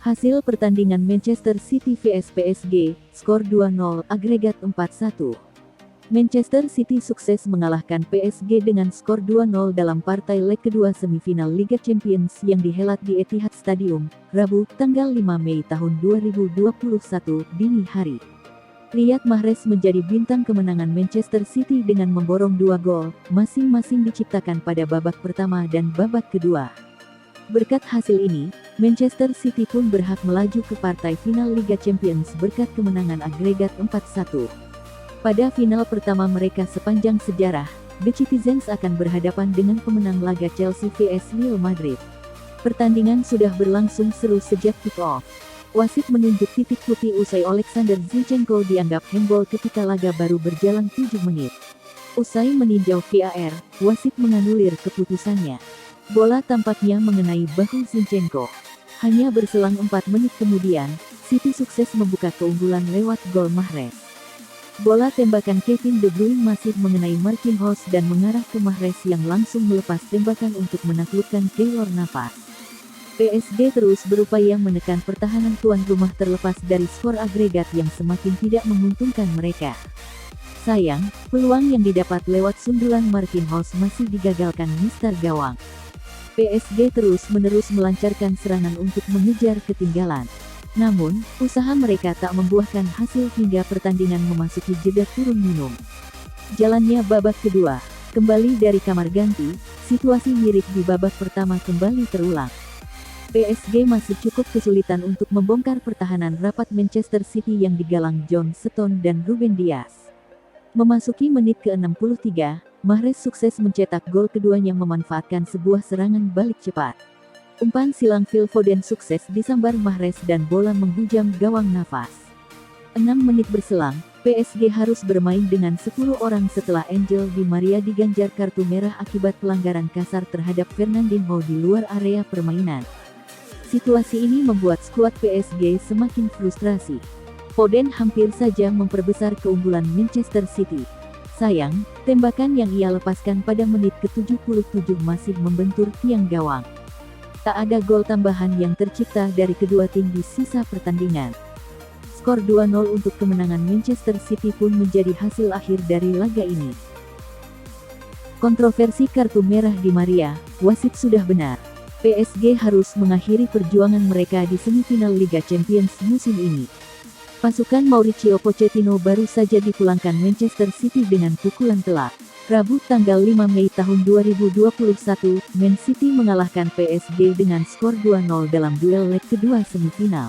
Hasil pertandingan Manchester City vs PSG, skor 2-0, agregat 4-1. Manchester City sukses mengalahkan PSG dengan skor 2-0 dalam partai leg kedua semifinal Liga Champions yang dihelat di Etihad Stadium, Rabu, tanggal 5 Mei tahun 2021, dini hari. Riyad Mahrez menjadi bintang kemenangan Manchester City dengan memborong 2 gol, masing-masing diciptakan pada babak pertama dan babak kedua. Berkat hasil ini, Manchester City pun berhak melaju ke partai final Liga Champions berkat kemenangan agregat 4-1. Pada final pertama mereka sepanjang sejarah, The Citizens akan berhadapan dengan pemenang laga Chelsea vs Real Madrid. Pertandingan sudah berlangsung seru sejak kick-off. Wasit menunjuk titik putih usai Alexander Zinchenko dianggap handball ketika laga baru berjalan 7 menit. Usai meninjau VAR, wasit menganulir keputusannya. Bola tampaknya mengenai bahu Zinchenko. Hanya berselang 4 menit kemudian, City sukses membuka keunggulan lewat gol Mahrez. Bola tembakan Kevin De Bruyne masih mengenai Marquinhos dan mengarah ke Mahrez yang langsung melepas tembakan untuk menaklukkan Keylor Navas. PSG terus berupaya menekan pertahanan tuan rumah terlepas dari skor agregat yang semakin tidak menguntungkan mereka. Sayang, peluang yang didapat lewat sundulan Marquinhos masih digagalkan mister gawang. PSG terus-menerus melancarkan serangan untuk mengejar ketinggalan. Namun, usaha mereka tak membuahkan hasil hingga pertandingan memasuki jeda turun minum. Jalannya babak kedua, kembali dari kamar ganti, situasi mirip di babak pertama kembali terulang. PSG masih cukup kesulitan untuk membongkar pertahanan rapat Manchester City yang digalang John Stones dan Ruben Dias. Memasuki menit ke-63, Mahrez sukses mencetak gol keduanya memanfaatkan sebuah serangan balik cepat. Umpan silang Phil Foden sukses disambar Mahrez dan bola menghujam gawang Navas. 6 menit berselang, PSG harus bermain dengan 10 orang setelah Angel Di Maria diganjar kartu merah akibat pelanggaran kasar terhadap Fernandinho di luar area permainan. Situasi ini membuat skuad PSG semakin frustrasi. Foden hampir saja memperbesar keunggulan Manchester City. Sayang, tembakan yang ia lepaskan pada menit ke-77 masih membentur tiang gawang. Tak ada gol tambahan yang tercipta dari kedua tim di sisa pertandingan. Skor 2-0 untuk kemenangan Manchester City pun menjadi hasil akhir dari laga ini. Kontroversi kartu merah Di Maria, wasit sudah benar. PSG harus mengakhiri perjuangan mereka di semifinal Liga Champions musim ini. Pasukan Mauricio Pochettino baru saja dipulangkan Manchester City dengan pukulan telak. Rabu tanggal 5 Mei tahun 2021, Man City mengalahkan PSG dengan skor 2-0 dalam duel leg kedua semifinal.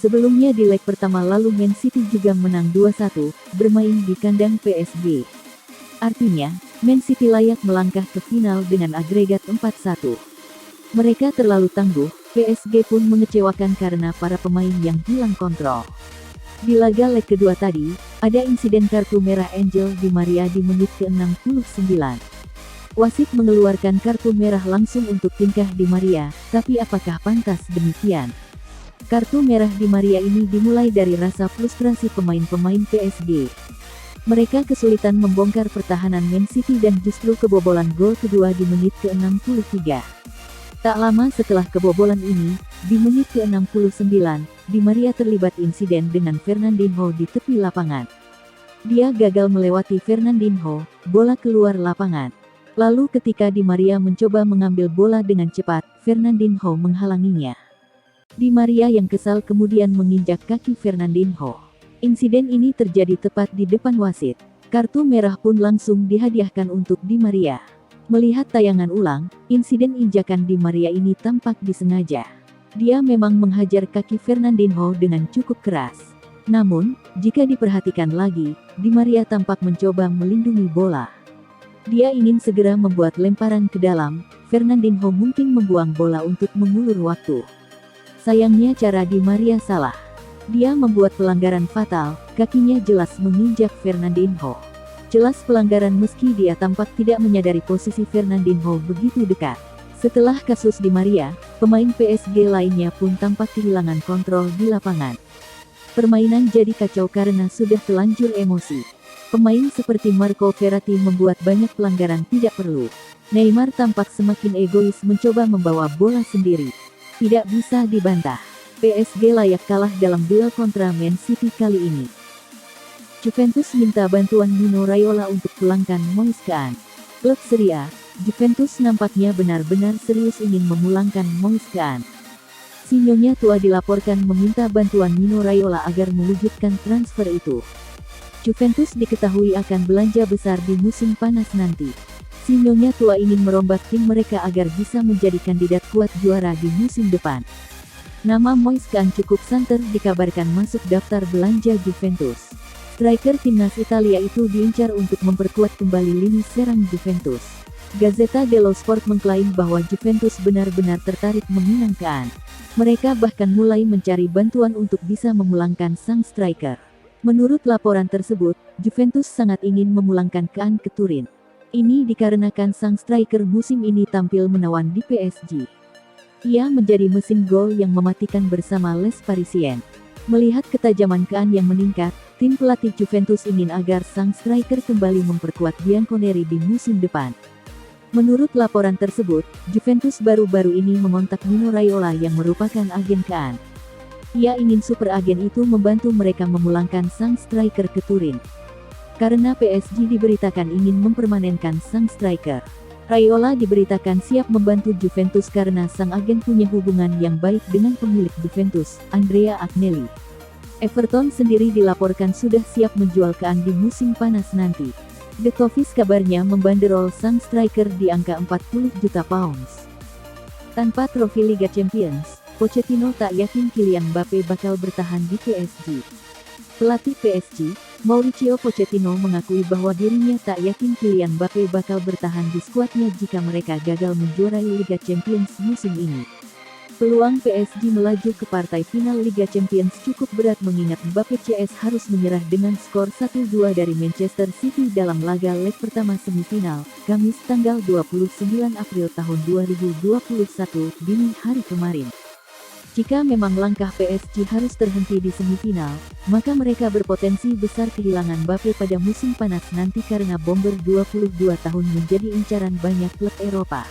Sebelumnya di leg pertama lalu Man City juga menang 2-1, bermain di kandang PSG. Artinya, Man City layak melangkah ke final dengan agregat 4-1. Mereka terlalu tangguh, PSG pun mengecewakan karena para pemain yang hilang kontrol. Di laga leg kedua tadi, ada insiden kartu merah Angel Di Maria di menit ke-69. Wasit mengeluarkan kartu merah langsung untuk tingkah Di Maria, tapi apakah pantas demikian? Kartu merah Di Maria ini dimulai dari rasa frustrasi pemain-pemain PSG. Mereka kesulitan membongkar pertahanan Man City dan justru kebobolan gol kedua di menit ke-63. Tak lama setelah kebobolan ini, di menit ke-69, Di Maria terlibat insiden dengan Fernandinho di tepi lapangan. Dia gagal melewati Fernandinho, bola keluar lapangan. Lalu ketika Di Maria mencoba mengambil bola dengan cepat, Fernandinho menghalanginya. Di Maria yang kesal kemudian menginjak kaki Fernandinho. Insiden ini terjadi tepat di depan wasit. Kartu merah pun langsung dihadiahkan untuk Di Maria. Melihat tayangan ulang, insiden injakan Di Maria ini tampak disengaja. Dia memang menghajar kaki Fernandinho dengan cukup keras. Namun, jika diperhatikan lagi, Di Maria tampak mencoba melindungi bola. Dia ingin segera membuat lemparan ke dalam, Fernandinho mungkin membuang bola untuk mengulur waktu. Sayangnya cara Di Maria salah. Dia membuat pelanggaran fatal, kakinya jelas menginjak Fernandinho. Jelas pelanggaran meski dia tampak tidak menyadari posisi Fernandinho begitu dekat. Setelah kasus Di Maria, pemain PSG lainnya pun tampak kehilangan kontrol di lapangan. Permainan jadi kacau karena sudah telanjur emosi. Pemain seperti Marco Verratti membuat banyak pelanggaran tidak perlu. Neymar tampak semakin egois mencoba membawa bola sendiri. Tidak bisa dibantah. PSG layak kalah dalam duel kontra Man City kali ini. Juventus minta bantuan Mino Raiola untuk pulangkan Moise Kean. Klub Serie A, Juventus nampaknya benar-benar serius ingin memulangkan Moise Kean. Sinyonya tua dilaporkan meminta bantuan Mino Raiola agar mewujudkan transfer itu. Juventus diketahui akan belanja besar di musim panas nanti. Sinyonya tua ingin merombak tim mereka agar bisa menjadi kandidat kuat juara di musim depan. Nama Moise Kean cukup santer dikabarkan masuk daftar belanja Juventus. Striker timnas Italia itu diincar untuk memperkuat kembali lini serang Juventus. Gazzetta dello Sport mengklaim bahwa Juventus benar-benar tertarik meminang Kean. Mereka bahkan mulai mencari bantuan untuk bisa memulangkan sang striker. Menurut laporan tersebut, Juventus sangat ingin memulangkan Kean ke Turin. Ini dikarenakan sang striker musim ini tampil menawan di PSG. Ia menjadi mesin gol yang mematikan bersama Les Parisiens. Melihat ketajaman Kean yang meningkat, tim pelatih Juventus ingin agar sang striker kembali memperkuat Bianconeri di musim depan. Menurut laporan tersebut, Juventus baru-baru ini mengontak Mino Raiola yang merupakan agen Kean. Ia ingin super agen itu membantu mereka memulangkan sang striker ke Turin. Karena PSG diberitakan ingin mempermanenkan sang striker. Raiola diberitakan siap membantu Juventus karena sang agen punya hubungan yang baik dengan pemilik Juventus, Andrea Agnelli. Everton sendiri dilaporkan sudah siap menjual Kean di musim panas nanti. The Toffees kabarnya membanderol sang striker di angka 40 juta pounds. Tanpa trofi Liga Champions, Pochettino tak yakin Kylian Mbappe bakal bertahan di PSG. Pelatih PSG, Mauricio Pochettino mengakui bahwa dirinya tak yakin Kylian Mbappe bakal bertahan di skuadnya jika mereka gagal menjuarai Liga Champions musim ini. Peluang PSG melaju ke partai final Liga Champions cukup berat mengingat Mbappe CS harus menyerah dengan skor 1-2 dari Manchester City dalam laga leg pertama semifinal, Kamis tanggal 29 April tahun 2021, dini hari kemarin. Jika memang langkah PSG harus terhenti di semifinal, maka mereka berpotensi besar kehilangan Mbappe pada musim panas nanti karena Bomber 22 tahun menjadi incaran banyak klub Eropa.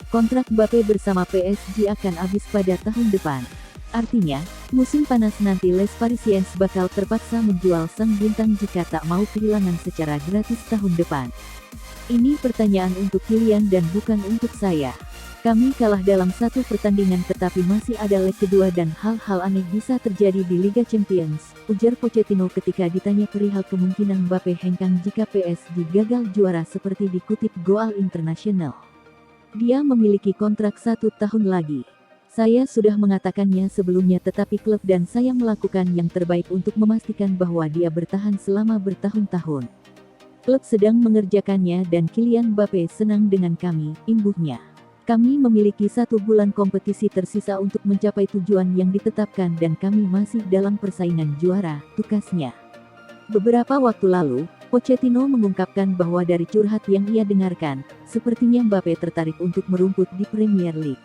Kontrak Mbappe bersama PSG akan habis pada tahun depan. Artinya, musim panas nanti Les Parisiens bakal terpaksa menjual sang bintang jika tak mau kehilangan secara gratis tahun depan. Ini pertanyaan untuk Kylian dan bukan untuk saya. Kami kalah dalam satu pertandingan tetapi masih ada leg kedua dan hal-hal aneh bisa terjadi di Liga Champions, ujar Pochettino ketika ditanya perihal kemungkinan Mbappe hengkang jika PSG gagal juara seperti dikutip Goal International. Dia memiliki kontrak 1 tahun lagi. Saya sudah mengatakannya sebelumnya tetapi klub dan saya melakukan yang terbaik untuk memastikan bahwa dia bertahan selama bertahun-tahun. Klub sedang mengerjakannya dan Kylian Mbappe senang dengan kami, imbuhnya. Kami memiliki 1 bulan kompetisi tersisa untuk mencapai tujuan yang ditetapkan dan kami masih dalam persaingan juara, tukasnya. Beberapa waktu lalu, Pochettino mengungkapkan bahwa dari curhat yang ia dengarkan, sepertinya Mbappe tertarik untuk merumput di Premier League.